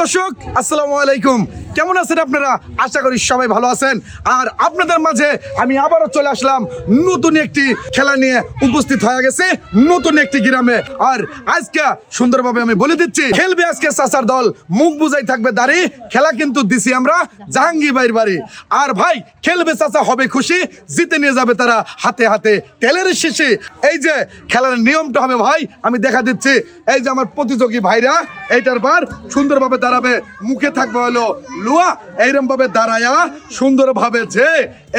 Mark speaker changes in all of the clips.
Speaker 1: দর্শক আসসালামু আলাইকুম, কেমন আছেন আপনারা? আশা করি সবাই ভালো আছেন। আর আপনাদের মাঝে আমি আবারও চলে আসলাম নতুন একটি খেলা নিয়ে, উপস্থিত হয়ে গেছে নতুন একটি গ্রামে। আর আজকে সুন্দরভাবে আমি বলে দিচ্ছি, খেলবে আজকে চাচার দল, মুখ বুঝাই থাকবে দাড়ি। খেলা কিন্তু দিছি আমরা জাহাঙ্গীর ভাইয়ের বাড়ি। আর ভাই খেলবে চাচা, হবে খুশি, জিতে নিয়ে যাবে তারা হাতে হাতে তেলের শিশি। এই যে খেলার নিয়মটা হবে ভাই, আমি দেখা দিচ্ছি। এই যে আমার প্রতিযোগী ভাইরা এইটার বার সুন্দরভাবে দাঁড়াবে, মুখে থাকবে হলো লুয়া, এইরকম ভাবে দাঁড়ায়া সুন্দরভাবে যে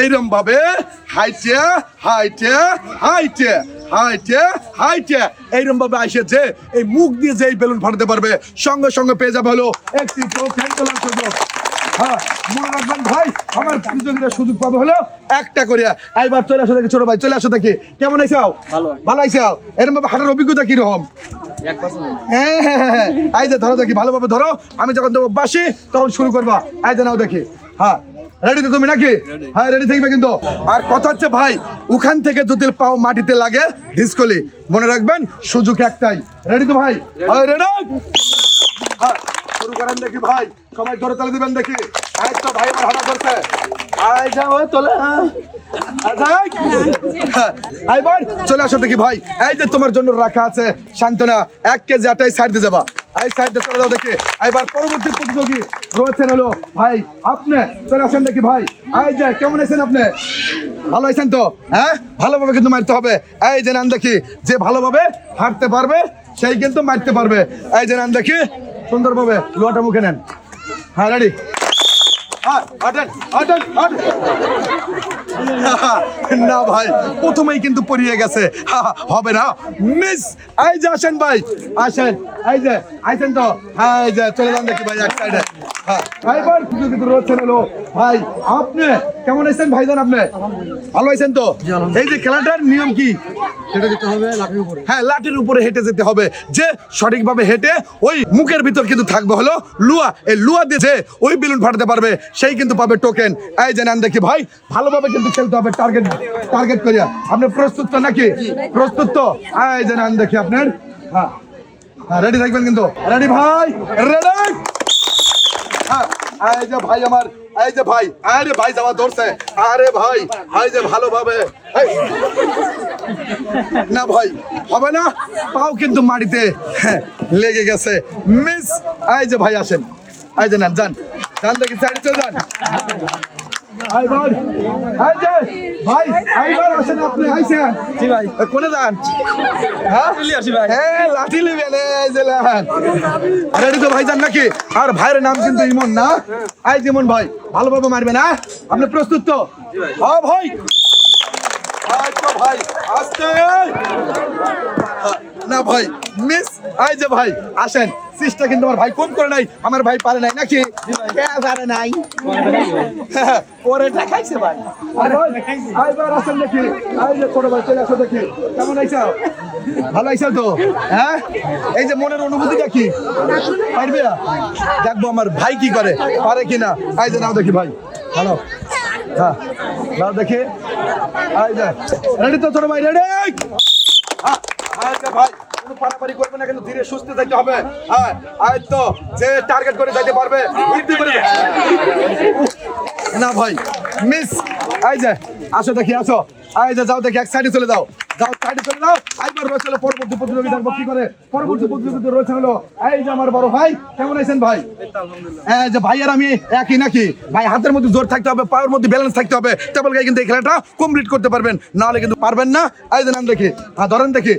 Speaker 1: এইরকম ভাবে হাইটে হাইটে হাইটে হাইটে হাইটে এইরকম ভাবে আসে যে এই মুখ দিয়ে যে বেলুন ফাটাতে পারবে, সঙ্গে সঙ্গে পেয়ে যাবে হলো একটি সুযোগ। হ্যাঁ, মনে রাখবেন ভাই, আমার প্রতিযোগীরা সুযোগ পাবে হলো একটা করিয়া। এইবার চলে আসো দেখি, ছোট ভাই চলে আসো দেখি, কেমন আইসাও? ভালো আইসাও? এরকম ভাবে হাঁটার অভিজ্ঞতা কিরকম? হ্যাঁ, এই যে ধরো দেখি, ভালোভাবে ধরো। আমি যখন দেবো বাসি তখন শুরু করবা। এই যে নাও দেখি। হ্যাঁ, রেডি তো তুমি নাকি? হ্যাঁ, রেডি থাকবে কিন্তু। আর কথা হচ্ছে ভাই, ওখান থেকে যদি পাও মাটিতে লাগে ডিসকলি, মনে রাখবেন সুযোগ একটাই। রেডি তো ভাই? রেডি? হ্যাঁ, শুরু করেন দেখি ভাই, সবাই ধরে তালে দিবেন দেখি। এই তো ভাই আমার হাঁটা করছে, এই যাও তোলে। এইবার চলে আসো দেখি ভাই, এই যে তোমার জন্য রাখা আছে সান্ত্বনা 1 কেজি আটাই সাইড দিয়ে যাবা। এই সাইড দিয়ে চলে যাও দেখি। এইবার পরবর্তী প্রতিযোগী রয়েছেন হলো ভাই, আপনি চলে আসেন দেখি ভাই। এই যে কেমন আছেন আপনি? ভালো আছেন তো? হ্যাঁ, ভালোভাবে কিন্তু মারতে হবে। এই যে নাম দেখি, যে ভালোভাবে হাঁটতে পারবে সেই কিন্তু মারতে পারবে। এই যে নাম দেখি, সুন্দরভাবে লোহাটা মুখে নেন। হ্যাঁ, রেডি? না ভাই, প্রথমেই কিন্তু পড়িয়ে গেছে, হবে না, মিস। এই যে আসেন ভাই, আসেন। এই যে আইছেন তো? হ্যাঁ, এই যে চলে যান দেখি ভাই এক সাইডে। এইবার কিন্তু রয়েছেন হলো ভাই, আপনি কেমন আছেন ভাইজান? আপনি ভালো আছেন তো? এই যে খেলাটার নিয়ম কি? হেঁটে যেতে হবে লাঠির উপরে। হ্যাঁ, লাঠির উপরে হেঁটে যেতে হবে। যে সঠিকভাবে হেঁটে ওই মুখের ভিতর কিন্তু থাকবে হলো লুয়া, এই লুয়া দিয়ে যে ওই বেলুন ফাটাতে পারবে সেই কিন্তু পাবে টোকেন। এই যে নাম দেখি ভাই, ভালোভাবে কিন্তু খেলতে হবে, টার্গেট করিয়া। আপনি প্রস্তুত তো নাকি? প্রস্তুত তো? এই যে নাম দেখি আপনার। হ্যাঁ, রেডি থাকবেন কিন্তু। রেডি ভাই? রেডি? হ্যাঁ, এই যে ভাই আমার, এই যে ভাই, আরে ভাই যাওয়া ধরছে। আরে ভাই, এই যে ভালোভাবে। না ভাই, হবে না, পাও কিন্তু মাটিতে লেগে গেছে, মিস। এই যে ভাই আসেন, এই যে নেন, যান যান দেখি, সাইডে চলে যান। কোনে যান? হ্যাঁ, লাঠি লিবেন। রেডি তো ভাই, যান নাকি? আর ভাইয়ের নাম কিন্তু ইমন না? এই যেমন ভাই, ভালোভাবে মারবে না? আপনি প্রস্তুত তো? হ্যাঁ ভাই, ভাই আস্তে না ভাই, মিস। এই যে ভাই আসেন, চেষ্টা কিন্তু আমার ভাই কম করে নাই, আমার ভাই পারে নাই নাকি? পারে নাই, পরে দেখাইছে ভাই। এইবার আসেন দেখি, এই যে ছোট ভাই চলে আসো দেখি, কেমন আইসা? ভালো আইসা তো? হ্যাঁ, এই যে মনের অনুভূতিটা কি? পারবে? দেখবো আমার ভাই কি করে, পারে কিনা। এই যে নাও দেখি ভাই, ভালো। হ্যাঁ, নাও দেখি। এই যে রেডি তো ছোট ভাই? রেডি? ভাই কোনো পারাপারি করবে না, কিন্তু ধীরে সুস্থে যাইতে হবে। হ্যাঁ, এই তো যে টার্গেট করে যাইতে পারবে না ভাই, মিস। এই যে আসো দেখি, আসো। এই যে যাও দেখি, এক সাইডে চলে যাও, যাও সাইডে চলে যাও। এইবার রয়েছে হলো পরবর্তী প্রতিযোগী, দেখবো কি করে। পরবর্তী প্রতিযোগিতা রয়েছে হলো এই যে আমার বড় ভাই, কেমন আছেন ভাই? এই যে ভাই আর আমি একই নাকি? ভাই হাতের মধ্যে জোর থাকতে হবে, পায়ের মধ্যে ব্যালেন্স থাকতে হবে, তেমন গায়ে কিন্তু এই খেলাটা কমপ্লিট করতে পারবেন, নাহলে কিন্তু পারবেন না। এই যে নাম দেখি, হ্যাঁ ধরেন দেখি।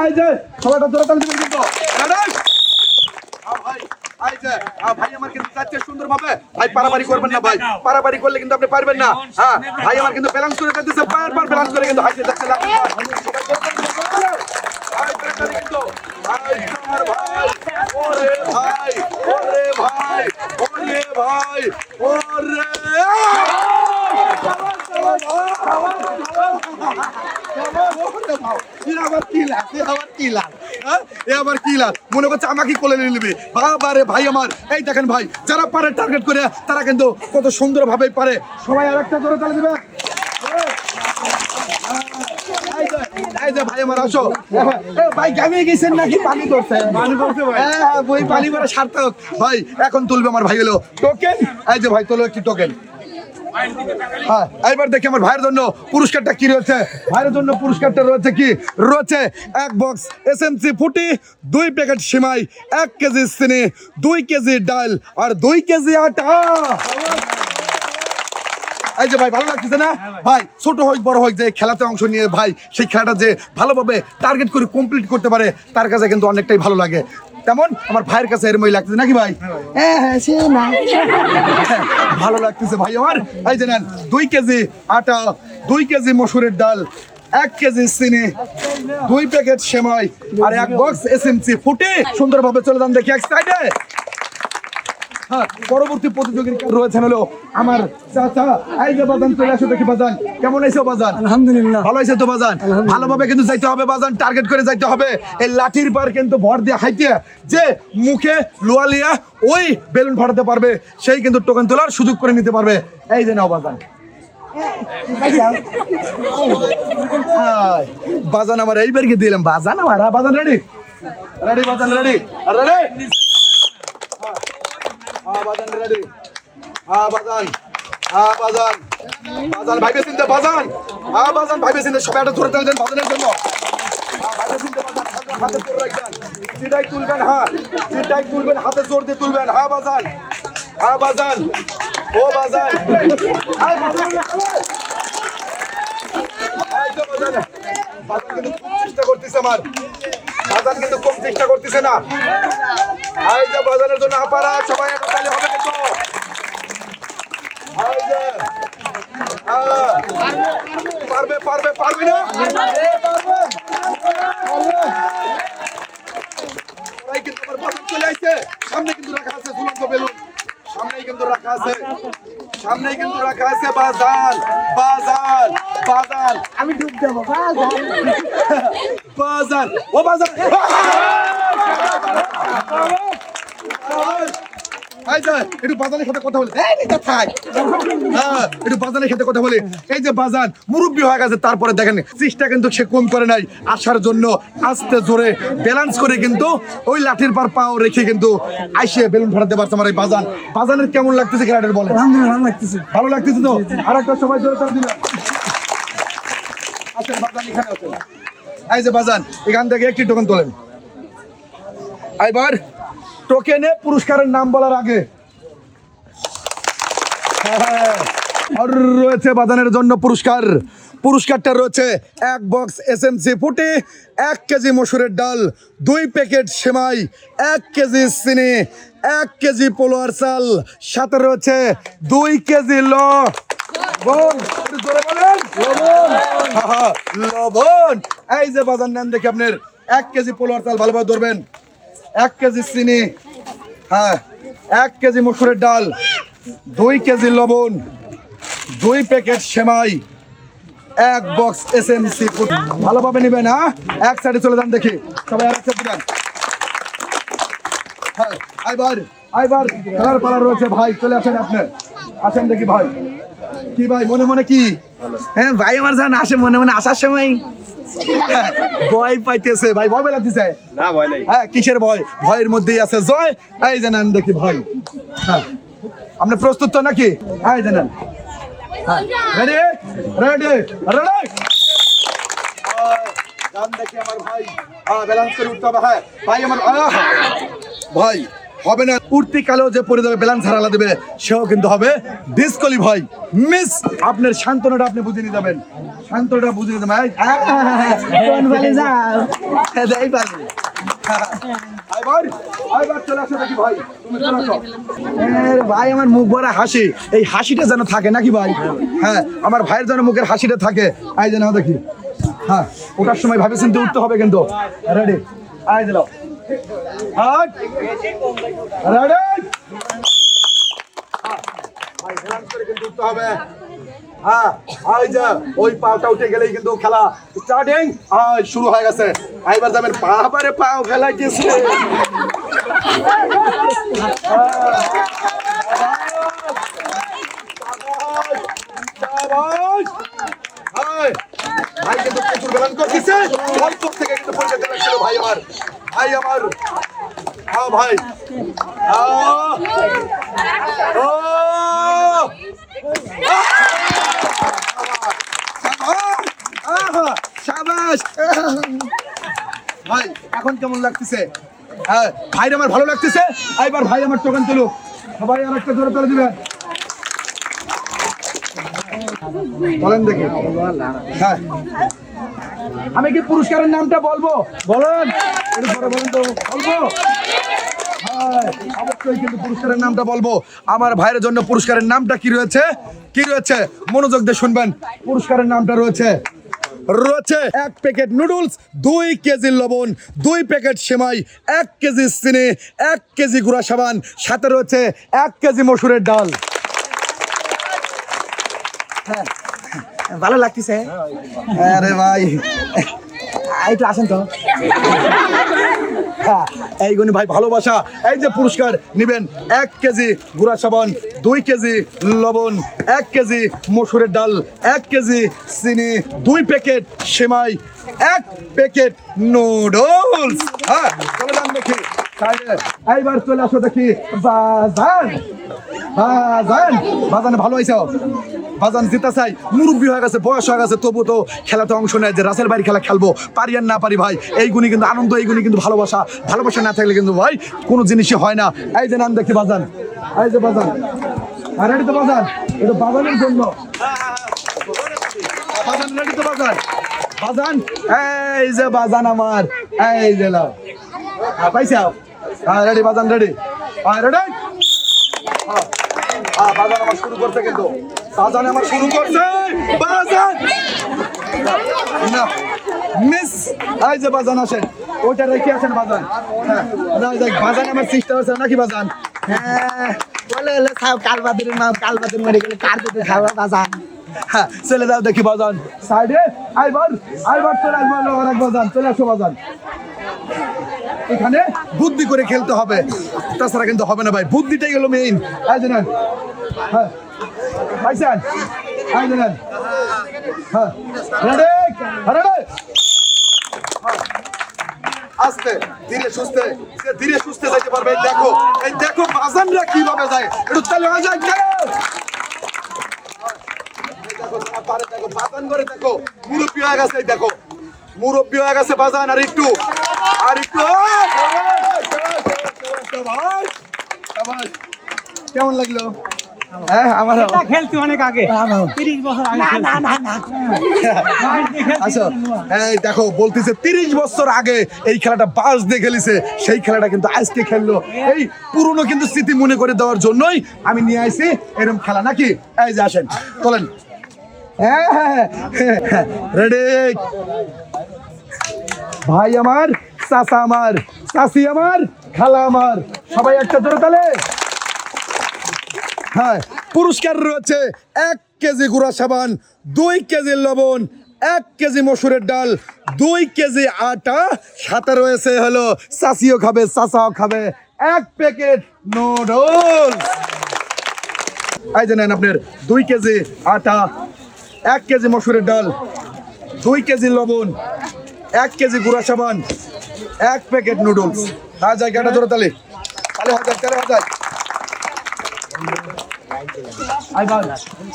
Speaker 1: এই যে সবাইটা জোরে টান দিবেন কিন্তু। ভাই ভাই আমার কিন্তু যাচ্ছে সুন্দরভাবে, ভাই পারাপারি করবেন না ভাই, পারাপারি করলে কিন্তু আপনি পারবেন না। হ্যাঁ, ভাই আমার কিন্তু ব্যালেন্স করে দিতেছে, বারবার ব্যালেন্স করে কিন্তু হাইতে যাচ্ছে। ওরে ভাই, ওরে ভাই, ওরে ভাই, ওরে মনে করছে আমাকে কোলে নিয়ে নিবি। বাবারে ভাই আমার, এই দেখেন ভাই, যারা পারে টার্গেট করে তারা কিন্তু কত সুন্দর ভাবে পারে। সবাই আরেকটা ধরে তালে দিবে। এই যে ভাই আমার আসো ভাই গামিয়ে গেছেন নাকি পানি করছে বই পানি করে সার্থক ভাই এখন তুলবে আমার ভাই হলো টোকেন এই যে ভাই তোলো একটি টোকেন হ্যাঁ এইবার দেখি আমার ভাইয়ের জন্য পুরস্কারটা কি রয়েছে ভাইয়ের জন্য পুরস্কারটা রয়েছে কি রয়েছে 1 বক্স এসএমসি ফুটি 2 প্যাকেট সিমাই 1 কেজি চিনি 2 কেজি ডাল আর 2 কেজি আটা এই যে ভাই ভালো লাগতেছে না ভাই ছোট হোক বড় হোক যে খেলাতে অংশ নিয়ে ভাই সেই খেলাটা যে ভালোভাবে টার্গেট করে কমপ্লিট করতে পারে তার কাছে কিন্তু অনেকটাই ভালো লাগে তেমন আমার ভাইয়ের কাছে এরমই লাগতেছে নাকি ভাই সে না ভালো লাগতেছে ভাই আমার এই যে নেন 2 কেজি আটা 2 কেজি মসুরের ডাল 1 কেজি চিনি 2 প্যাকেট সেমাই আর 1 বক্স এসএমসি ফুটে সুন্দরভাবে চলে যান দেখি এক সাইডে হ্যাঁ পরবর্তী প্রতিযোগিতা রয়েছেন হলো আমার চাচা এই যে বাজান চলে আসো দেখি বাজান কেমন আইছো বাজান
Speaker 2: আলহামদুলিল্লাহ
Speaker 1: ভালো আইছো তো বাজান ভালোভাবে কিন্তু যাইতে হবে বাজান টার্গেট করে যাইতে হবে এই লাঠির পার কিন্তু ভর দিয়ে হাইতে যে মুখে লোয়ালিয়া ওই বেলুন ফাটাতে পারবে সেই কিন্তু টোকেন তোলার সুযোগ করে নিতে পারবে এই যে নাও বাজান বাজান আমার এইবার কি দিলাম বাজান আমার বাজান রেডি রেডি বাজান রেডি রেডি বাজান রেডি বাজান বাজান বাজান ভাইবে চিনতে বাজান বাজান ভাইবে চিনতে সবাই একটা ধরে দেন বাজানের জন্য ভাইবে চিনতে বাজান হাতে জোর রাখবেন সিটাই তুলবেন সিটাই তুলবেন হাতে জোর দিয়ে তুলবেন বাজান বাজান ও বাজান বাজান কিন্তু খুব চেষ্টা করতেছে আমার বাজান কিন্তু খুব চেষ্টা করতেছে না এই যে বাজারের জন্য আপারা সবাই একসাথে হবে কিন্তু এই যে পারবে পারবে পারবে না সবাই কিন্তু আমার বাজার চলে আসছে সামনে কিন্তু রাখা আছে ঝুলন্ত বেলুন সামনেই কিন্তু রাখা আছে বাজার বাজার বাজার
Speaker 2: আমি ডুব দেবো বাজার
Speaker 1: বাজার ও বাজার একটু বাজারের সাথে কথা বলি একটু বাজারের সাথে কথা বলি এই যে বাজার মুরব্বী হয়ে গেছে তারপরে দেখেন চেষ্টা কিন্তু সে কম করে নাই আসার জন্য আস্তে জোরে ব্যালেন্স করে কিন্তু ওই লাঠির পার পাও রেখে কিন্তু আইসে বেলুন ফাটাতে পারছে আমার এই বাজারের কেমন লাগতেছে খেলাটার বলে
Speaker 2: আলহামদুলিল্লাহ ভালো লাগতেছে
Speaker 1: তো আর একটা সবাই জোরে তার দিলাম আচ্ছা বাজার এখানে আছে এই যে বাজার এখান থেকে একটি টোকেন তোলেন এবার টোকেনে পুরস্কারের নাম বলার আগে আর রয়েছে বাজানের জন্য পুরস্কারটা রয়েছে 1 বক্স এসএমসি ফুটি 1 কেজি মসুরের ডাল 2 প্যাকেট সেমাই 1 কেজি চিনি 1 কেজি পোলোয়ার চাল সাথে রয়েছে 2 কেজি লবণ লবণ এই যে বাজার নেন দেখি আপনার 1 কেজি পোলোয়ার চাল ভালোভাবে ধরবেন 1 কেজি চিনি 1 কেজি মসুরের ডাল 2 কেজি লবণ 2 প্যাকেট সেমাই 1 বক্স এসএমসি ভালোভাবে নেবেন এক সাইডে চলে যান দেখি সবাই আর একটা দিবেন আইবার খেলার পালা রয়েছে ভাই চলে আসেন আপনি আসেন দেখি ভাই কি ভাই মনে মনে কি
Speaker 2: হ্যাঁ ভাই আমার জান আসে মনে মনে আসার সময়
Speaker 1: ভয় পাইতেছে ভাই ভয় লাগতেছে
Speaker 3: না ভয় নাই
Speaker 1: কিসের ভয় ভয়ের মধ্যেই আছে জয় এই জানেন দেখি ভাই আপনি প্রস্তুত তো নাকি এই জানেন রেডি রেডি রেডি গান দেখি আমার ভাই ব্যালেন্স করে উঠতে হবে ভাই আমার ভাই হবে না উঠতে কালেও যে পড়ে যাবে ব্যালেন্স হারালা দেবে সেও কিন্তু হবে ডিসকোয়ালিফাই মিস আপনার সান্ত্বনাটা আপনি বুঝে নিয়ে যাবেন শান্তটা বুঝে নিতে ভাই
Speaker 2: কোন বলে যাও এই পারে
Speaker 1: আইবার চলে আসো নাকি ভাই তুমি চলে আসো
Speaker 2: ভাই আমার মুখ ভরা হাসি
Speaker 1: এই হাসিটা যেন থাকে নাকি ভাই হ্যাঁ আমার ভাইয়ের যেন মুখের হাসিটা থাকে আই যেন দেখি হ্যাঁ ওটার সময় ভাবে চিন্তে উঠতে হবে কিন্তু রেডি আই দিল রেডি ভাই হেলান করে কিন্তু উঠতে হবে ওই পাওটা উঠে গেলেই কিন্তু খেলা স্টার্টিং শুরু হয়ে গেছে এবার যাবেন পাহাড়ে পাও খেলা গেছে ভাই শাবাশ ভাই, এখন কেমন লাগতেছে? হ্যাঁ ভাই আমার ভালো লাগতেছে। এবার ভাই আমার টোকেন তুলো, সবাই আর একটা জোরে তুলে দিবেন। বলেন দেখি। হ্যাঁ আমি কি পুরস্কারের নামটা বলবো? বলেন বলেন তো, বলবো? অবশ্যই কিন্তু পুরস্কারের নামটা বলবো। আমার ভাইয়ের জন্য পুরস্কারের নামটা কি রয়েছে? কি রয়েছে মনোযোগ দিয়ে শুনবেন। পুরস্কারের নামটা রয়েছে 1 প্যাকেট নুডলস, 2 কেজি লবণ, 2 প্যাকেট সেমাই, 1 কেজি চিনি, 1 কেজি গুঁড়া সাবান, সাথে রয়েছে 1 কেজি মসুরের ডাল।
Speaker 2: ভালো লাগতেছে।
Speaker 1: আরে ভাই
Speaker 2: একটু আসেন তো।
Speaker 1: এইগুলি ভাই ভালোবাসা। এই যে পুরস্কার নিবেন 1 কেজি গুঁড়া সাবান, 2 কেজি লবণ, 1 কেজি মসুরের ডাল, 1 কেজি চিনি, 2 প্যাকেট সেমাই, 1 প্যাকেট নুডলস। হ্যাঁ চলে যান দেখি। এইবার চলে আসো দেখি বাজান। বাজান ভালো হয়েছে। বাজান জিতা চাই, মুরব্বী হয়ে গেছে, বয়স হয়ে গেছে, তবু তো খেলাতে অংশ নেয় যে রাসেল ভাই খেলা খেলবো, পারি আর না পারি ভাই। এইগুলি কিন্তু আনন্দ, এইগুলি কিন্তু ভালোবাসা। ভালোবাসা না থাকলে কিন্তু ভাই কোনো জিনিসই হয় না। এই যে নাম দেখি বাজান, এই যে বাজান, আর রেডি তো বাজান, এটা বাজানের জন্য বাজান, রেডি তো বাজান, বাজান এই যে বাজান আমার, এই যে লাও পাইছা। হ্যাঁ রেডি বাজান, রেডি রেডি। বাজান আমার শুরু করছে, কিন্তু বাজান আমার শুরু করছে। বাজান না মিস, এই যে বাজান আসেন, ওইটা রেখে আসেন বাজান। হ্যাঁ বাজান আমার চেষ্টা হচ্ছে নাকি বাজান?
Speaker 2: হ্যাঁ বলে হলে খাও, কালবাদের মা কালবাদের মরে গেলে কার দুধে খাওয়া বাজান।
Speaker 1: হ্যাঁ চলে যাও দেখি বাজান সাইডে। আইবার চলে আসবো আর এক বাজান, চলে আসো বাজান। এখানে বুদ্ধি করে খেলতে হবে, তাছাড়া কিন্তু হবে না ভাই। বুদ্ধিটাই হলো মেইন। এই যে নেন, হ্যাঁ পাইছেন, এই যে নেন। হ্যাঁ রেডি, রেডি। আস্তে ধীরে সুস্থে, ধীরে সুস্থে যাইতে পারবে। দেখো, এই দেখো বাজানরা কিভাবে যায়, একটু চালু হয়ে যায়। দেখো বাজান করে, দেখো মুরব্বী হয়ে গেছে, দেখো মুরব্বী হয়ে গেছে বাজান। আর একটু কেমন লাগলো? হ্যাঁ আমার
Speaker 2: খেলছি অনেক আগে, 30 বছর আগে।
Speaker 1: আচ্ছা এই দেখো বলতেছে 30 বছর আগে এই খেলাটা বাস দিয়ে খেলিছে, সেই খেলাটা কিন্তু আজকে খেললো। এই পুরনো কিন্তু স্মৃতি মনে করে দেওয়ার জন্যই আমি নিয়ে আইছি এরকম খেলা, নাকি? এই যে আসেন, চলেন। হ্যাঁ রেডি। ভাই আমার, চাচা আমার, চাচি আমার, খালা আমার, সবাই একটা জোরে তালে। হ্যাঁ পুরস্কার রয়েছে 1 কেজি গুঁড়া সাবান, 2 কেজি লবণ, 1 কেজি মসুরের ডাল, 2 কেজি আটা, সাথে রয়েছে হলো চাচিও খাবে, চাচাও খাবে, 1 প্যাকেট নুডলস। এই যে নেন আপনার 2 কেজি আটা, 1 কেজি মসুরের ডাল, 2 কেজি লবণ, 1 কেজি গুঁড়া সাবান, 1 প্যাকেট নুডলস। হ্যাঁ জায়গাটা জোরে তালে, তাহলে হাজার।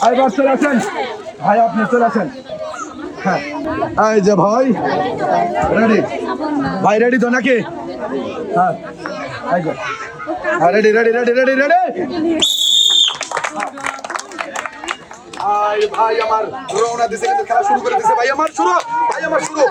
Speaker 1: আইবার চলে আসেন ভাই, আপনি চলে আসেন। হ্যাঁ এই যে ভাই রেডি, ভাই রেডি তো নাকি? হ্যাঁ ready ready ready ready ready. ভাই আমার রওনা দিছে, কিন্তু খেলা শুরু করে দিছে। ভাই আমার শুরু, ভাই আমার শুরু।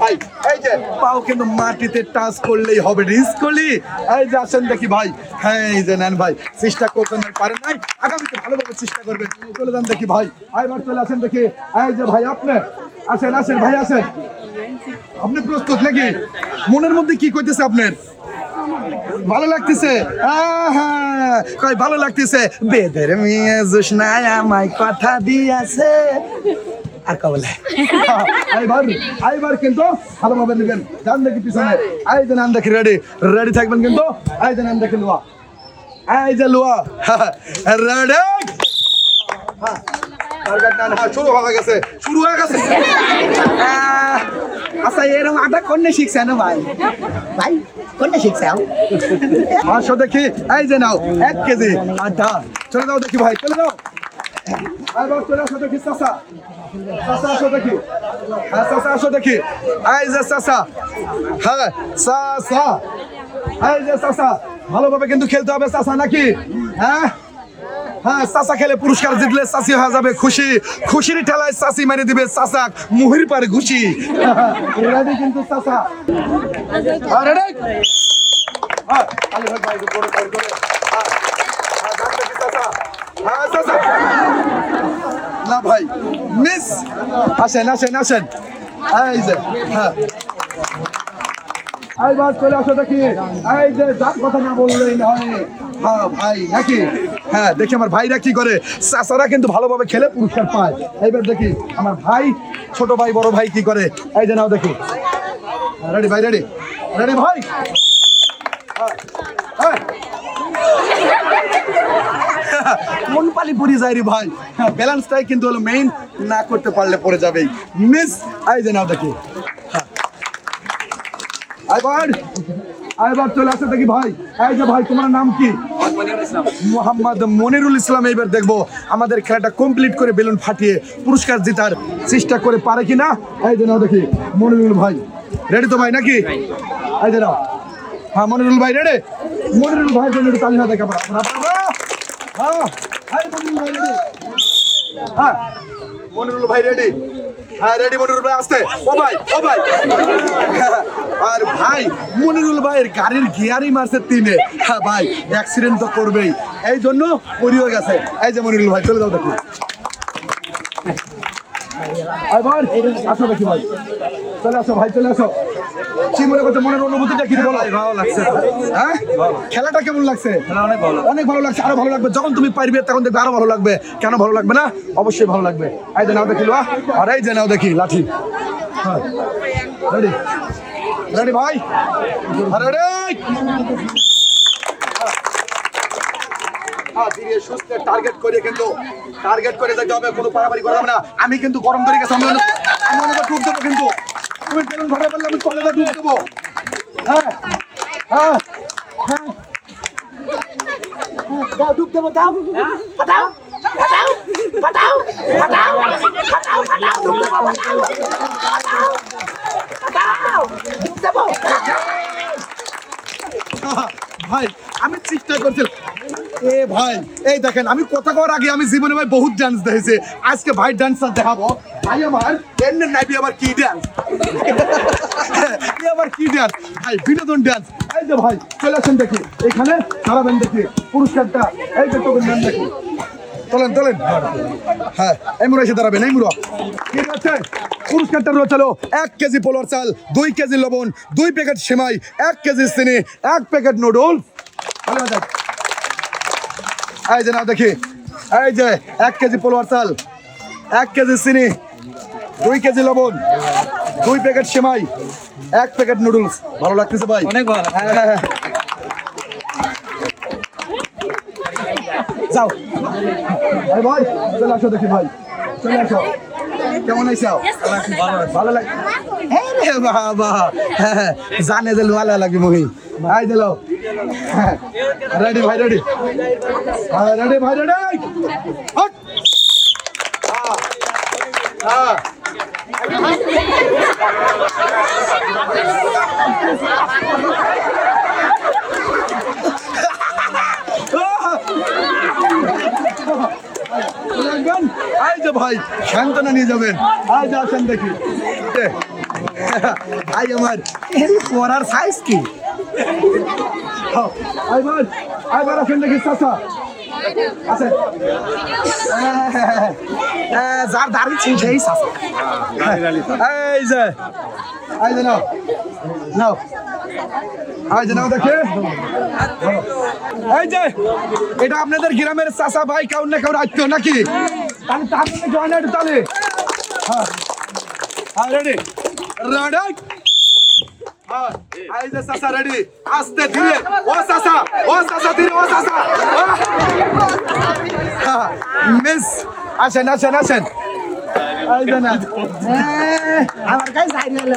Speaker 1: ভাই এই যে পাও কিন্তু মাটিতে টাচ করলেই হবে, রিস্ক করলি। এই যে আসেন দেখি ভাই। হ্যাঁ এই যে নেন ভাই, চেষ্টা করতেন পারেন নাই, আগামীতে ভালোভাবে চেষ্টা করবেন। চলে যান দেখি ভাই, এবার চলে আসেন দেখি। এই যে ভাই আপনি আসেন, আসেন ভাই আসেন। আপনি প্রস্তুত নাকি? মনের মধ্যে কি কইতেছে আপনার? ভালো লাগতেছে? কই ভালো লাগতেছে। বেদের মেয়ে জোসনায় আমায় কথা দিয়েছে। আর কবলে আইবার কিন্তু ভালোভাবে নেবেন। জান দেখি পিছনে, এই যে নাম দেখি, রেডি রেডি থাকবেন কিন্তু। এই যে নাম দেখি লোয়া, এই যে লোয়া রেডি। শুরু হয়ে গেছে, শুরু হয়ে গেছে।
Speaker 2: আচ্ছা এরকম আটা কোনে শিখছেন ভাই ভাই কোনে শিখছেন
Speaker 1: আসো দেখি এই যে নাও 1 কেজি আটা চলে যাও দেখি ভাই চলে যাও আবার চলে আসো দেখি চাচা চাচা আসো দেখি হ্যাঁ চাচা আসো দেখি এই যে চাচা হ্যাঁ চাচা এই যে চাচা ভালোভাবে কিন্তু খেলতে হবে চাচা নাকি হ্যাঁ হ্যাঁ চাচা খেলে পুরস্কার জিতলে চাচি হয়ে যাবে খুশি খুশির ঠেলায় চাচি মেরে দিবে চাচা মুহির পারে ঘুষি রেডি কিন্তু চাচা রেডি হ্যাঁ আলী ভাই ভাই করে করে হ্যাঁ হ্যাঁ ডাক দেখি চাচা হ্যাঁ চাচা না ভাই মিস আসেন আসেন আসেন এই যে হ্যাঁ এই বাস চলে আসো দেখি এই যে যার কথা না বললেই নয় হ্যাঁ ভাই নাকি হ্যাঁ দেখি আমার ভাইরা কি করে চাচারা কিন্তু ভালোভাবে খেলে পুরস্কার পায় এইবার দেখি আমার ভাই ছোট ভাই বড় ভাই কি করে এই যে নাও দেখি রেডি ভাই রেডি রেডি ভাই হ্যাঁ কোন পালি পড়ে যায় রে ভাই ব্যালেন্সটাই কিন্তু হলো মেইন না করতে পারলে পড়ে যাবেই মিস এই যে নাও দেখি আইবার চলে আসে দেখি ভাই এই যে ভাই তোমার নাম কি মোহাম্মদ মনিরুল ইসলাম এইবার দেখবো আমাদের খেলাটা কমপ্লিট করে বেলুন ফাটিয়ে পুরস্কার জেতার চেষ্টা করে পারে কিনা এই যে নাও দেখি মনিরুল ভাই রেডি তো ভাই নাকি এই যে নাও হ্যাঁ মনিরুল ভাই রেডি মনিরুল ভাই জন্য তালি না দেখা হ্যাঁ হ্যাঁ মনিরুল ভাই রেডি হ্যাঁ রেডি মনিরুল ভাই আসতে ও ভাই আর ভাই মনিরুল ভাইয়ের গাড়ির গিয়ারই মারছে 3-এ হ্যাঁ ভাই অ্যাক্সিডেন্ট তো করবেই এই জন্য পড়িও গেছে এই যে মনিরুল ভাই চলে যাও দেখি ভাই আসো দেখি ভাই চলে আসো ভাই চলে আসো কি মনে করছো মনের অনুভূতিটা কি বলো ভালো লাগছে হ্যাঁ খেলাটা কেমন লাগছে অনেক ভালো লাগছে আরো ভালো লাগবে যখন তুমি পারবে তখন দেখবে আরো ভালো লাগবে কেন ভালো লাগবে না অবশ্যই ভালো লাগবে এই যে নাও দেখি লোয়া আর এই যে নাও দেখি লাঠি হ্যাঁ রেডি রেডি ভাই রেডি ধীরে সুস্থে টার্গেট করে কিন্তু টার্গেট করে যেতে হবে কোনো পারাপারি করা যাবে না আমি কিন্তু গরম ধরে গেছি আমি অনেক ডুব দেবো কিন্তু তুমি বেলুন ধরে বললে আমি কলেজে ডুব দেবো হ্যাঁ হ্যাঁ হ্যাঁ
Speaker 2: দাও ডুব দেবো দাও ফাটাও ফাটাও ফাটাও ফাটাও ফাটাও ফাটাও ডুব দেবো ফাটাও ফাটাও ডুব দেবো
Speaker 1: ভাই আমি চেষ্টা করছি এ ভাই এই দেখেন আমি কথা কওয়ার আগে আমি জীবনে ভাই বহুত ডান্স দেখেছি আজকে ভাই ডান্সার দেখাবো ভাই আমার এমনি নাইবি আবার কি ডান্স আবার কি ডান্স ভাই বিনোদন ডান্স এই যে ভাই চলে আসেন দেখি এখানে দাঁড়াবেন দেখি পুরস্কারটা এই যে তোকে নাম দেখি চলেন চলেন হ্যাঁ এই মুড়ো এসে দাঁড়াবেন এই মুড়ো ঠিক আছে পুরস্কারটা রয়েছে 1 কেজি পোলার চাল 2 কেজি লবণ 2 প্যাকেট সেমাই 1 কেজি চিনি 1 প্যাকেট নুডলস এই যে নাও দেখি এই যে 1 কেজি পোলার চাল 1 কেজি চিনি 2 কেজি লবণ 2 প্যাকেট সেমাই 1 প্যাকেট নুডলস ভালো লাগতেছে ভাই
Speaker 2: অনেক ভালো
Speaker 1: হ্যাঁ যাও ভাই ভাই চলে আসো দেখি ভাই চলে আসো কেমন আইসাও ভালো লাগে রে বাবা জানে যে ভালো লাগে মহি ভাই দিল রেডি ভাই রেডি রেডি ভাই রেডি হট হ্যাঁ এই যে ভাই সান্ত্বনা নিয়ে যাবেন আজ আসেন দেখি আই আমার পড়ার সাইজ কি আইবার আসেন দেখি চাচা আছেন যার দাঁড়িয়ে ছিনছে এই চাচা এই যে নাও নাও এই যে নাও দেখে এই যে এটা আপনাদের গ্রামের চাচা ভাই কাউর না কাউর আত্মীয় নাকি তাহলে তার জন্য জয়েন আইডি তাহলে হ্যাঁ হ্যাঁ রেডি রেডি হ্যাঁ এই যে চাচা রেডি আস্তে ধীরে ও চাচা ধীরে ও চাচা মিস আসেন আসেন আসেন এই যে নেন।
Speaker 2: আমার কাছে যাই গেল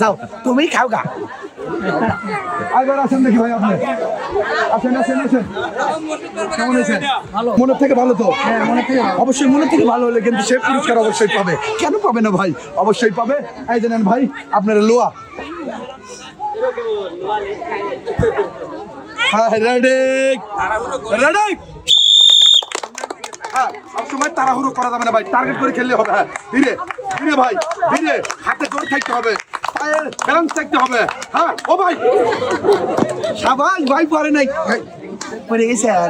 Speaker 2: যাও তুমি খাও গা
Speaker 1: এবার আসেন দেখি ভাই আপনি আসেন আসেন আসেন কেমন আছেন মনের থেকে ভালো তো অবশ্যই মনের থেকে ভালো হলে কিন্তু সে পুরস্কার অবশ্যই পাবে কেন পাবে না ভাই অবশ্যই পাবে এই যে নেন ভাই আপনার লোয়া হ্যাঁ রেডি রেডি হ্যাঁ সবসময় তাড়াহুড়ো করা যাবে না ভাই টার্গেট করে খেললে হবে হ্যাঁ ধীরে ধীরে ভাই ধীরে হাতে জোর থাকতে হবে পায়ের ব্যালেন্স থাকতে হবে হ্যাঁ ও ভাই সাবাস ভাই পরে নাই
Speaker 2: পড়ে গেছেন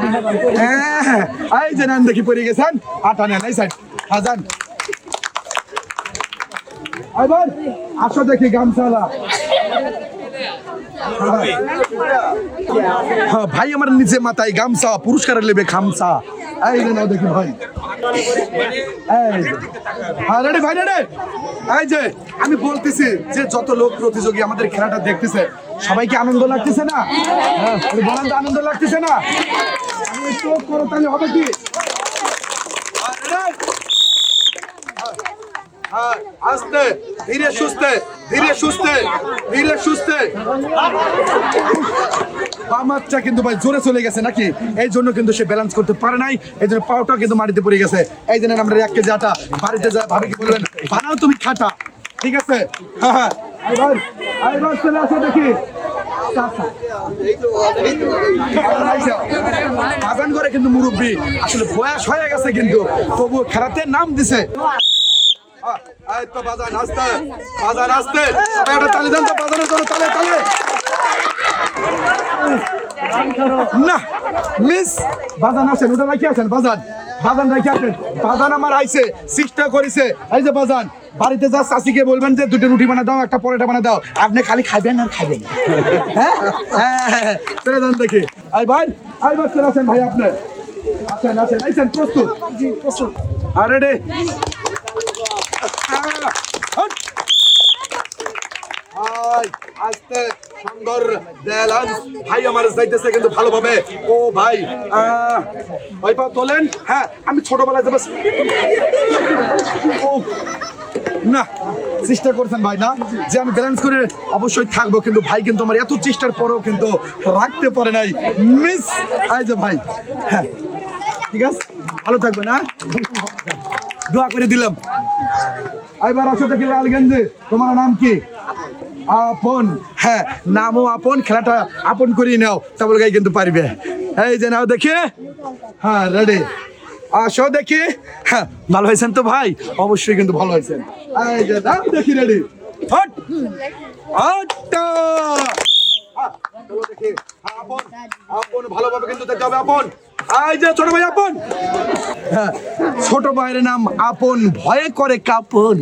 Speaker 1: হ্যাঁ এই যে নেন দেখি পড়ে গেছেন আটা নেন এই সাইড হাজান এবার আসো দেখি গামছালা হ্যাঁ ভাই আমার নিচে মাথায় গামছা পুরস্কারের লেবে খামছা এই যে নাও দেখি ভাই এই যে। হ্যাঁ রেডি ভাই রেডি এই যে আমি বলতেছি যে যত লোক প্রতিযোগী আমাদের খেলাটা দেখতেছে সবাইকে আনন্দ লাগতেছে না হ্যাঁ বলেন তো আনন্দ লাগতেছে না আমি একটু করো তাহলে হবে কি হ্যাঁ আস্তে ধীরে সুস্থে ধীরে সুস্থে ধীরে সুস্থে বামাচ্চা কিন্তু ভাই জোরে চলে গেছে নাকি এই জন্য কিন্তু সে ব্যালেন্স করতে পারে নাই এই জন্য পাওটা কিন্তু মাটিতে পড়ে গেছে এই জন্য আমরা 1 কেজি আটা বাড়িতে যা ভাবে কি বলবেন বানাও তুমি খাটা ঠিক আছে হ্যাঁ হ্যাঁ এবার চলে আসো দেখি বাগান করে কিন্তু মুরব্বী আসলে বয়স হয়ে গেছে কিন্তু তবু খেলাতে নাম দিছে এই তো বাজান আসতে একটা তালি দেন তো বাজানের জন্য তালে তালে না মিস বাজান আসেন ওটা রাখি আছেন বাজান রাখি আছেন বাজান আমার আইছে চেষ্টা করেছে এই যে বাজান বাড়িতে যা চাষিকে বলবেন যে 2টা রুটি বানা দাও একটা পরোটা বানা দাও আপনি খালি খাবেন আর খাবেন হ্যাঁ হ্যাঁ চলে যান দেখি এই ভাই চলে আসেন ভাই আপনি আসেন আইছেন প্রস্তুত জি প্রস্তুত আর রেডি আস্তে সুন্দর ব্যালেন্স ভাই আমার যাইতেছে কিন্তু ভালোভাবে ও ভাই ভাই পা তোলেন হ্যাঁ আমি ছোটবেলায় যাবো না চেষ্টা করছেন ভাই না যে আমি ব্যালেন্স করে অবশ্যই থাকবো কিন্তু ভাই কিন্তু আমার এত চেষ্টার পরেও কিন্তু রাখতে পারে নাই মিস এই যে ভাই হ্যাঁ ঠিক আছে ভালো থাকবে না দোয়া করে দিলাম এবার আসো দেখি লাল গেঞ্জি তোমার নাম কি আপন হ্যাঁ নামও আপন খেলাটা আপন করিয়ে নাও তাহলে গাই কিন্তু পারবে এই যে নাও দেখি হ্যাঁ রেডি আসো দেখি হ্যাঁ ভালো হয়েছেন তো ভাই অবশ্যই কিন্তু ভালো হয়েছেন এই যে নাও দেখি রেডি হট আটটা চলো দেখি আপন আপন ভালোভাবে কিন্তু দেখতে হবে আপন এই যে ছোট ভাই আপন হ্যাঁ ছোট ভাইয়ের নাম আপন ভয়ে করে কাপন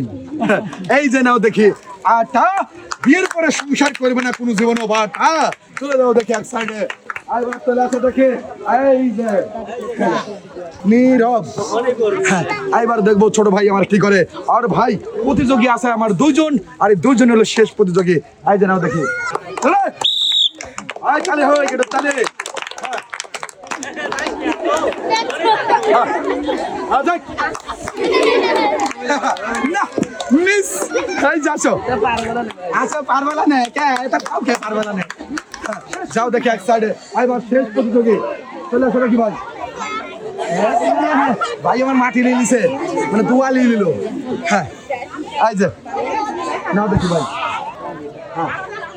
Speaker 1: এই যে নাও দেখি আটা বিয়ের পরে সংসার করবে না কোনো জীবনও বাট চলে যাও দেখি এক সাইডে আইবার চলে আসো দেখি এই যে নীরব হ্যাঁ আইবার দেখবো ছোট ভাই আমার কি করে আর ভাই প্রতিযোগী আছে আমার 2 জন আর এই 2 জন হলো শেষ প্রতিযোগী এই যে নাও দেখি চলে আয় চালে হয় কেটে চালে না মিস এই যাচ্ছো আচ্ছা পারবে না কে এটা কাউকে পারবে না যাও দেখি এক সাইডে আইবার শেষ প্রতিযোগী চলে আসো কি ভাই ভাই আমার মাটি নিয়ে নিছে মানে দুয়া নিয়ে নিল হ্যাঁ এই যে নাও দেখি ভাই হ্যাঁ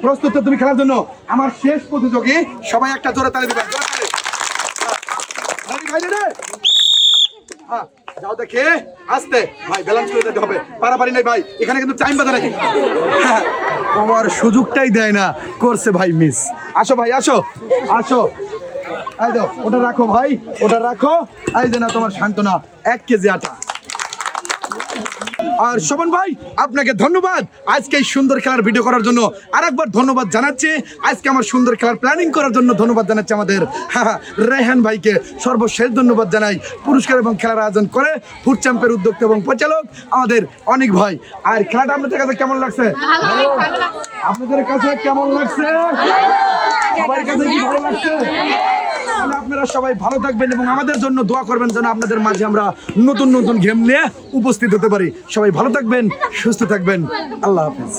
Speaker 1: প্রস্তুত তো তুমি খেলার জন্য আমার শেষ প্রতিযোগী সবাই একটা জোরে তালি দিবেন জোরে তালি ভাই রে হ্যাঁ যাও দেখে আস্তে ভাই ব্যালেন্স করে দিতে হবে পারাপারি নাই ভাই এখানে কিন্তু টাইম বাধা নাকি আমার সুযোগটাই দেয় না করছে ভাই মিস আসো ভাই আসো এই দাও ওটা রাখো ভাই ওটা রাখো এই যে না তোমার সান্ত্বনা 1 কেজি আটা আর শোভন ভাই আপনাকে ধন্যবাদ আজকে এই সুন্দর খেলার ভিডিও করার জন্য আরেকবার ধন্যবাদ জানাচ্ছি আজকে আমার সুন্দর খেলার প্ল্যানিং করার জন্য ধন্যবাদ জানাচ্ছি আমাদের রেহান ভাইকে সর্বশেষ ধন্যবাদ জানাই পুরস্কার এবং খেলার আয়োজন করে ফুড চ্যাম্পের উদ্যোক্তা এবং পরিচালক আমাদের অনেক ভাই আর খেলাটা আপনাদের কাছে কেমন লাগছে আপনাদের কাছে কেমন লাগছে সবার কাছে কি ভালো লাগছে তাহলে আপনারা সবাই ভালো থাকবেন এবং আমাদের জন্য দোয়া করবেন যেন আপনাদের মাঝে আমরা নতুন নতুন গেম নিয়ে উপস্থিত হতে পারি। সবাই ভালো থাকবেন, সুস্থ থাকবেন। আল্লাহ হাফেজ।